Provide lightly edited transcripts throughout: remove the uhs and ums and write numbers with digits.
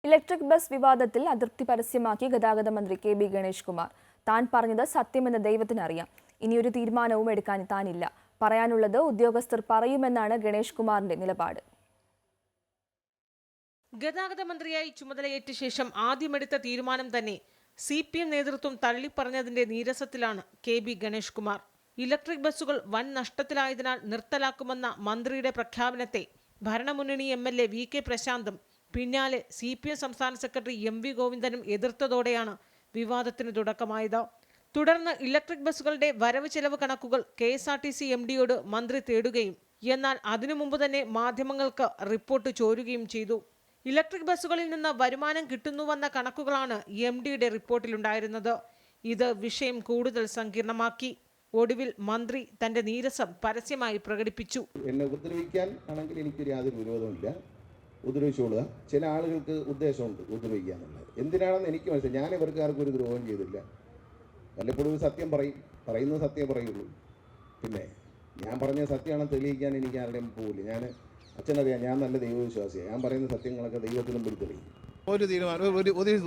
Electric bus വിവാദത്തിൽ അതൃപ്തി പരസ്യമാക്കി ഗതാഗത മന്ത്രി കെ ബി ഗണേഷ് കുമാർ. താൻ പറഞ്ഞത് സത്യമെന്ന് ദൈവത്തിനറിയാം. ഇനിയൊരു തീരുമാനവും എടുക്കാൻ താനില്ല. പറയാനുള്ളത് ഉദ്യോഗസ്ഥർ പറയുമെന്നാണ് ഗണേഷ് കുമാറിന്റെ നിലപാട്. ഗതാഗത മന്ത്രിയായി ചുമതലയേറ്റ ശേഷം ആദ്യമെടുത്ത തീരുമാനം തന്നെ CPM നേതൃത്വം തള്ളിപ്പറഞ്ഞതിന്റെ നീരസത്തിലാണ് കെ ബി ഗണേഷ് കുമാർ. ഇലക്ട്രിക് ബസ്സുകൾ വൻ നഷ്ടത്തിലായതിനാൽ നിർത്തലാക്കുമെന്ന മന്ത്രിയുടെ പ്രഖ്യാപനത്തെ ഭരണമുന്നണി MLA VK പ്രശാന്തും പിന്നാലെ CPM സംസ്ഥാന സെക്രട്ടറി MV ഗോവിന്ദനും എതിർത്തതോടെയാണ് വിവാദത്തിന് തുടക്കമായത്. തുടർന്ന് ഇലക്ട്രിക് ബസ്സുകളുടെ വരവ് ചെലവ് കണക്കുകൾ KSRTC MDയോട് മന്ത്രി തേടുകയും എന്നാൽ അതിനു മുമ്പ് തന്നെ മാധ്യമങ്ങൾക്ക് റിപ്പോർട്ട് ചോരുകയും ചെയ്തു. ഇലക്ട്രിക് ബസ്സുകളിൽ നിന്ന് വരുമാനം കിട്ടുന്നുവെന്ന കണക്കുകളാണ് MDയുടെ റിപ്പോർട്ടിലുണ്ടായിരുന്നത്. ഇത് വിഷയം കൂടുതൽ സങ്കീർണമാക്കി. ഒടുവിൽ മന്ത്രി തന്റെ നീരസം പരസ്യമായി പ്രകടിപ്പിച്ചു. എന്നെ ഉപദ്രവിക്കാൻ ആണെങ്കിൽ എനിക്കൊരു യാതൊരു വിരോധമില്ല, ഉപദ്രവിച്ചോളുക. ചില ആളുകൾക്ക് ഉദ്ദേശമുണ്ട് ഉപദ്രവിക്കുക എന്നുള്ളത്. എന്തിനാണെന്ന് എനിക്ക് മനസ്സിലായി. ഞാൻ ഇവർക്ക് ആർക്കും ഒരു ദ്രോഹം ചെയ്തില്ല. വല്ലപ്പോഴും സത്യം പറയുന്നത് സത്യം പറയുള്ളൂ. പിന്നെ ഞാൻ പറഞ്ഞ സത്യമാണെന്ന് തെളിയിക്കാൻ എനിക്ക് ആരുടെയും പോകില്ല. ഞാൻ അച്ഛനറിയാം, ഞാൻ നല്ല ദൈവവിശ്വാസിയാണ്. ഞാൻ പറയുന്ന സത്യങ്ങളൊക്കെ ദൈവത്തിനും പിടി തെളിയും. ഒരു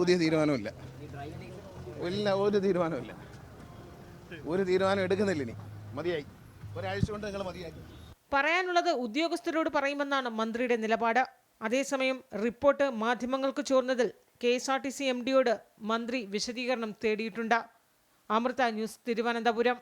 പുതിയ തീരുമാനമില്ല. ഒരു തീരുമാനം എടുക്കുന്നില്ല. ഇനി മതിയായി. ഒരാഴ്ച കൊണ്ട് നിങ്ങൾ മതിയാക്കി. പറയാനുള്ളത് ഉദ്യോഗസ്ഥരോട് പറയുമെന്നാണ് മന്ത്രിയുടെ നിലപാട്. അതേസമയം റിപ്പോർട്ട് മാധ്യമങ്ങൾക്ക് ചോർന്നതിൽ KSRTC MDയോട് മന്ത്രി വിശദീകരണം തേടിയിട്ടുണ്ട്. അമൃത ന്യൂസ്, തിരുവനന്തപുരം.